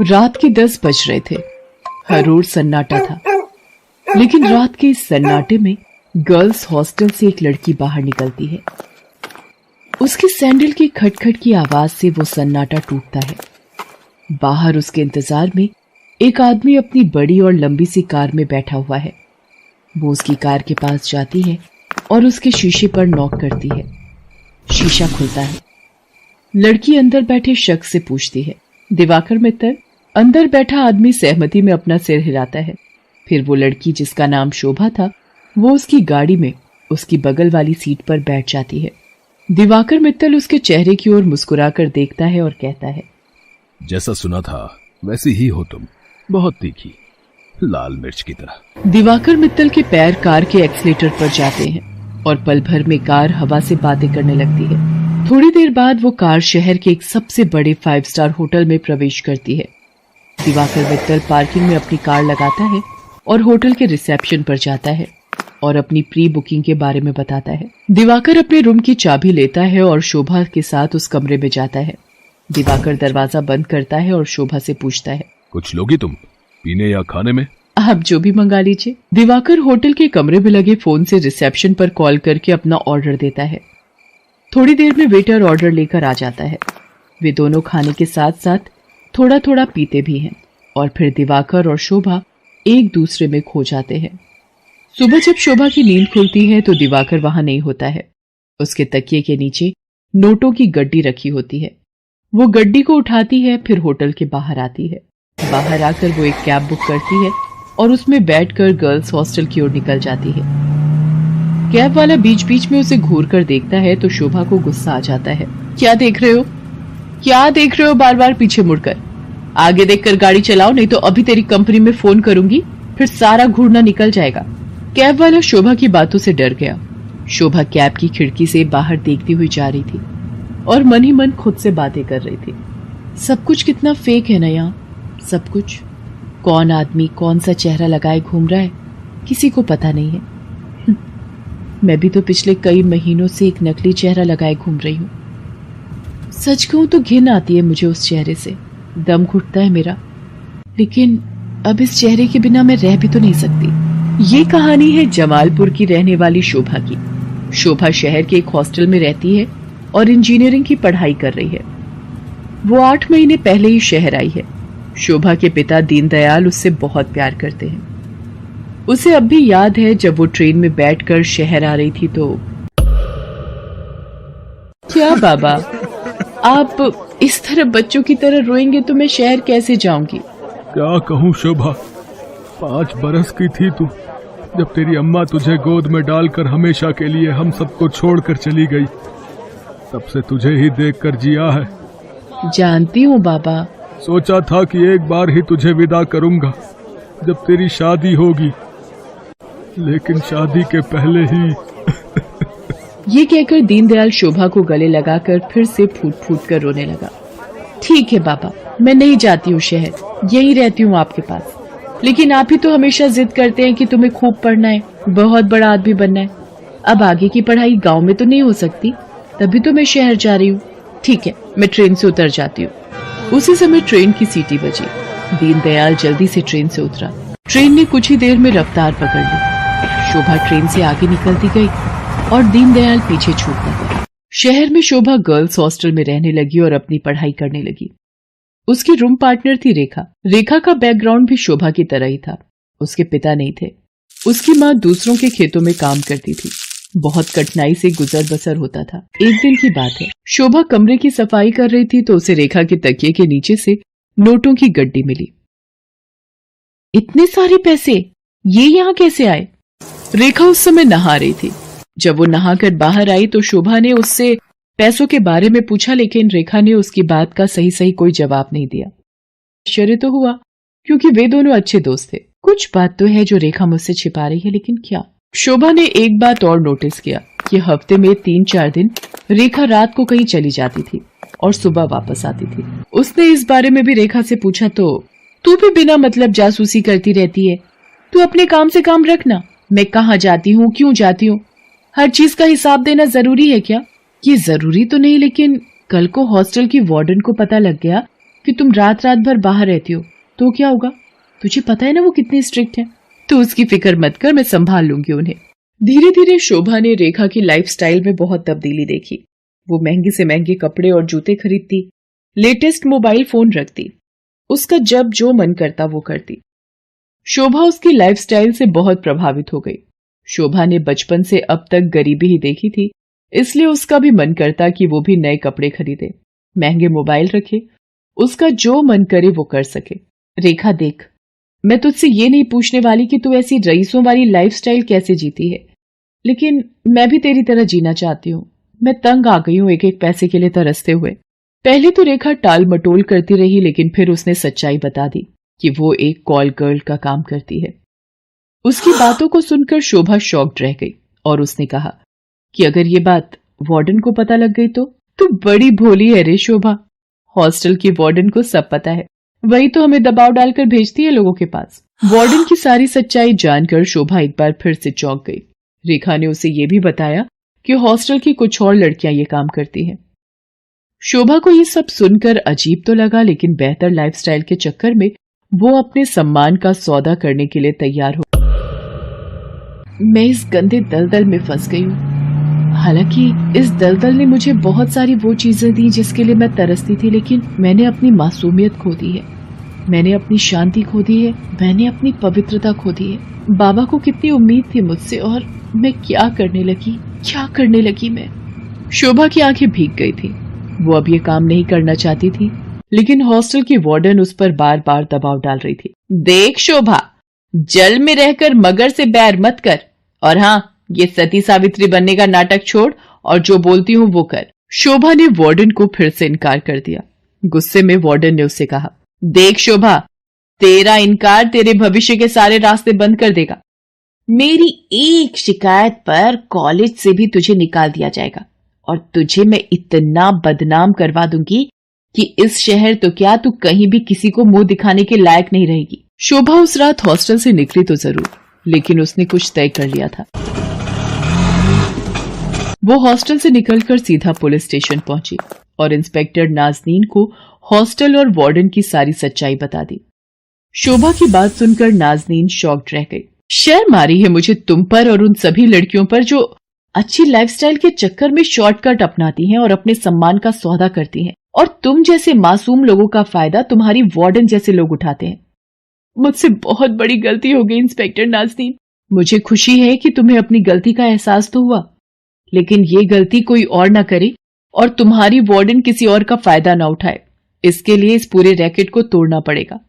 रात के 10 बज रहे थे। हर ओर सन्नाटा था, लेकिन रात के इस सन्नाटे में गर्ल्स हॉस्टल से एक लड़की बाहर निकलती है। उसके सैंडल की खटखट की आवाज से वो सन्नाटा टूटता है। बाहर उसके इंतजार में एक आदमी अपनी बड़ी और लंबी सी कार में बैठा हुआ है। वो उसकी कार के पास जाती है और उसके शीशे पर नॉक करती है। शीशा खुलता है। लड़की अंदर बैठे शख्स से पूछती है, दिवाकर मित्तल? अंदर बैठा आदमी सहमति में अपना सिर हिलाता है। फिर वो लड़की, जिसका नाम शोभा था, वो उसकी गाड़ी में उसकी बगल वाली सीट पर बैठ जाती है। दिवाकर मित्तल उसके चेहरे की ओर मुस्कुराकर देखता है और कहता है, जैसा सुना था वैसी ही हो तुम, बहुत तीखी, लाल मिर्च की तरह। दिवाकर मित्तल के पैर कार के एक्सीलेटर पर जाते हैं और पल भर में कार हवा से बातें करने लगती है। थोड़ी देर बाद वो कार शहर के एक सबसे बड़े 5 स्टार होटल में प्रवेश करती है। दिवाकर मित्तल पार्किंग में अपनी कार लगाता है और होटल के रिसेप्शन पर जाता है और अपनी प्री बुकिंग के बारे में बताता है। दिवाकर अपने रूम की चाबी लेता है और शोभा के साथ उस कमरे में जाता है। दिवाकर दरवाजा बंद करता है और शोभा से पूछता है, कुछ लोगी तुम, पीने या खाने में? आप जो भी मंगा लीजिए। दिवाकर होटल के कमरे में लगे फोन से रिसेप्शन पर कॉल करके अपना ऑर्डर देता है। थोड़ी देर में वेटर ऑर्डर लेकर आ जाता है। वे दोनों खाने के साथ साथ थोड़ा थोड़ा पीते भी हैं और फिर दिवाकर और शोभा एक दूसरे में खो जाते हैं। सुबह जब शोभा की नींद खुलती है तो दिवाकर वहां नहीं होता है। उसके तकिए के नीचे नोटों की गड्डी रखी होती है। वो गड्डी को उठाती है, फिर होटल के बाहर आती है। बाहर आकर वो एक कैब बुक करती है और उसमें बैठकर गर्ल्स हॉस्टल की ओर निकल जाती है। कैब वाला बीच बीच में उसे घूर कर देखता है तो शोभा को गुस्सा आ जाता है। क्या देख रहे हो? क्या देख रहे हो बार बार पीछे मुड़कर? आगे देखकर गाड़ी चलाओ, नहीं तो अभी तेरी कंपनी में फोन करूंगी, फिर सारा घूरना निकल जाएगा। कैब वाला शोभा की बातों से डर गया। शोभा कैब की खिड़की से बाहर देखती हुई जा रही थी और मन ही मन खुद से बातें कर रही थी। सब कुछ कितना फेक है ना यहाँ, सब कुछ। कौन आदमी कौन सा चेहरा लगाए घूम रहा है, किसी को पता नहीं है। मैं भी तो पिछले कई महीनों से एक नकली चेहरा लगाए घूम रही हूँ। सच कहूं तो घिन आती है मुझे उस चेहरे से, दम घुटता है मेरा। लेकिन अब इस चेहरे के बिना मैं रह भी तो नहीं सकती। ये कहानी है जमालपुर की रहने वाली शोभा की। शोभा शहर के एक हॉस्टल में रहती है और इंजीनियरिंग की पढ़ाई कर रही है। वो 8 महीने पहले ही शहर आई है। शोभा के पिता दीनदयाल उससे बहुत प्यार करते हैं। उसे अब भी याद है जब वो ट्रेन में बैठकर शहर आ रही थी तो। क्या बाबा, आप इस तरह बच्चों की तरह रोएंगे तो मैं शहर कैसे जाऊंगी? क्या कहूँ शोभा, 5 बरस की थी तू जब तेरी अम्मा तुझे गोद में डालकर हमेशा के लिए हम सबको छोड़कर चली गई। तब से तुझे ही देखकर जिया है। जानती हूँ बाबा। सोचा था कि एक बार ही तुझे विदा करूंगा जब तेरी शादी होगी, लेकिन शादी के पहले ही। ये कहकर दीनदयाल शोभा को गले लगाकर फिर से फूट फूट कर रोने लगा। ठीक है बाबा, मैं नहीं जाती हूँ शहर, यही रहती हूँ आपके पास। लेकिन आप ही तो हमेशा जिद करते हैं कि तुम्हें खूब पढ़ना है, बहुत बड़ा आदमी बनना है। अब आगे की पढ़ाई गांव में तो नहीं हो सकती, तभी तो मैं शहर जा रही हूँ। ठीक है, मैं ट्रेन से उतर जाती हूँ। उसी समय ट्रेन की सीटी बजी। दीनदयाल जल्दी से ट्रेन से उतरा। ट्रेन ने कुछ ही देर में रफ्तार पकड़ ली। शोभा ट्रेन से आगे निकलती गई और दीनदयाल पीछे छूटता गया। शहर में शोभा गर्ल्स हॉस्टल में रहने लगी और अपनी पढ़ाई करने लगी। उसकी रूम पार्टनर थी रेखा। रेखा का बैकग्राउंड भी शोभा की तरह ही था। उसके पिता नहीं थे। उसकी माँ दूसरों के खेतों में काम करती थी। बहुत कठिनाई से गुजर बसर होता था। एक दिन की बात है, शोभा कमरे की सफाई कर रही थी तो उसे रेखा के तकिए के नीचे से नोटों की गड्डी मिली। इतने सारे पैसे, ये यहाँ कैसे आए? रेखा उस समय नहा रही थी। जब वो नहाकर बाहर आई तो शोभा ने उससे पैसों के बारे में पूछा, लेकिन रेखा ने उसकी बात का सही सही कोई जवाब नहीं दिया। आश्चर्य तो हुआ क्योंकि वे दोनों अच्छे दोस्त थे। कुछ बात तो है जो रेखा मुझसे छिपा रही है, लेकिन क्या? शोभा ने एक बात और नोटिस किया कि हफ्ते में 3-4 दिन रेखा रात को कहीं चली जाती थी और सुबह वापस आती थी। उसने इस बारे में भी रेखा से पूछा तो, तू भी बिना मतलब जासूसी करती रहती है, तू अपने काम से काम रखना। मैं कहाँ जाती हूँ, क्यों जाती हूँ, हर चीज का हिसाब देना जरूरी है क्या? ये जरूरी तो नहीं, लेकिन कल को हॉस्टल की वार्डन को पता लग गया कि तुम रात रात भर बाहर रहती हो तो क्या होगा? तुझे पता है ना वो कितनी स्ट्रिक्ट है। तो उसकी फिक्र मत कर, मैं संभाल लूंगी उन्हें। धीरे धीरे शोभा ने रेखा की लाइफस्टाइल में बहुत तब्दीली देखी। वो महंगे से महंगे कपड़े और जूते खरीदती, लेटेस्ट मोबाइल फोन रखती, उसका जब जो मन करता वो करती। शोभा उसकी लाइफस्टाइल से बहुत प्रभावित हो गई। शोभा ने बचपन से अब तक गरीबी ही देखी थी, इसलिए उसका भी मन करता कि वो भी नए कपड़े खरीदे, महंगे मोबाइल रखे, उसका जो मन करे वो कर सके। रेखा देख, मैं तुझसे ये नहीं पूछने वाली कि तू ऐसी रईसों वाली लाइफस्टाइल कैसे जीती है, लेकिन मैं भी तेरी तरह जीना चाहती हूँ। मैं तंग आ गई हूँ एक एक पैसे के लिए तरसते हुए। पहले तो रेखा टाल मटोल करती रही, लेकिन फिर उसने सच्चाई बता दी कि वो एक कॉल गर्ल का काम करती है। उसकी बातों को सुनकर शोभा शॉक्ड रह गई और उसने कहा कि अगर ये बात वार्डन को पता लग गई तो? तू बड़ी भोली है रे शोभा। हॉस्टल की वार्डन को सब पता है, वही तो हमें दबाव डालकर भेजती है लोगों के पास। वार्डन की सारी सच्चाई जानकर शोभा एक बार फिर से चौंक गई। रेखा ने उसे ये भी बताया कि हॉस्टल की कुछ और लड़कियां ये काम करती हैं। शोभा को ये सब सुनकर अजीब तो लगा, लेकिन बेहतर लाइफस्टाइल के चक्कर में वो अपने सम्मान का सौदा करने के लिए तैयार हो। मैं इस गंदे दलदल में फंस गई हूँ। हालांकि इस दलदल ने मुझे बहुत सारी वो चीजें दी जिसके लिए मैं तरसती थी, लेकिन मैंने अपनी मासूमियत खो दी है, मैंने अपनी शांति खो दी है, मैंने अपनी पवित्रता खो दी है। बाबा को कितनी उम्मीद थी मुझसे, और मैं क्या करने लगी मैं। शोभा की आंखें भीग गई थी। वो अब ये काम नहीं करना चाहती थी, लेकिन हॉस्टल की वार्डन उस पर बार बार दबाव डाल रही थी। देख शोभा, जल में रहकर मगर से बैर मत कर, और हाँ, ये सती सावित्री बनने का नाटक छोड़ और जो बोलती हूँ वो कर। शोभा ने वार्डन को फिर से इनकार कर दिया। गुस्से में वार्डन ने उससे कहा, देख शोभा, तेरा इनकार तेरे भविष्य के सारे रास्ते बंद कर देगा। मेरी एक शिकायत पर कॉलेज से भी तुझे निकाल दिया जाएगा, और तुझे मैं इतना बदनाम करवा दूंगी कि इस शहर तो क्या, तू कहीं भी किसी को मुंह दिखाने के लायक नहीं रहेगी। शोभा उस रात हॉस्टल से निकली तो जरूर, लेकिन उसने कुछ तय कर लिया था। वो हॉस्टल से निकलकर सीधा पुलिस स्टेशन पहुंची और इंस्पेक्टर नाज़नीन को हॉस्टल और वार्डन की सारी सच्चाई बता दी। शोभा की बात सुनकर नाज़नीन शॉक्ड रह गई। शर्म आ रही है मुझे तुम पर और उन सभी लड़कियों पर जो अच्छी लाइफस्टाइल के चक्कर में शॉर्टकट अपनाती हैं और अपने सम्मान का सौदा करती हैं, और तुम जैसे मासूम लोगों का फायदा तुम्हारी वार्डन जैसे लोग उठाते हैं। मुझसे बहुत बड़ी गलती हो गई इंस्पेक्टर नाज़नीन। मुझे खुशी है कि तुम्हें अपनी गलती का एहसास तो हुआ, लेकिन ये गलती कोई और ना करे और तुम्हारी वार्डन किसी और का फायदा ना उठाए। इसके लिए इस पूरे रैकेट को तोड़ना पड़ेगा।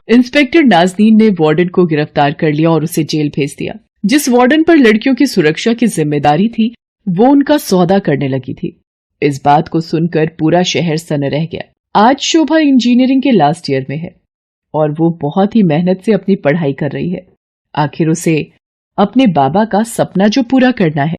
इंस्पेक्टर नाज़नीन ने वार्डन को गिरफ्तार कर लिया और उसे जेल भेज दिया। जिस वार्डन पर लड़कियों की सुरक्षा की जिम्मेदारी थी, वो उनका सौदा करने लगी थी। इस बात को सुनकर पूरा शहर सन रह गया। आज शोभा इंजीनियरिंग के लास्ट ईयर में है और वो बहुत ही मेहनत से अपनी पढ़ाई कर रही है। आखिर उसे अपने बाबा का सपना जो पूरा करना है,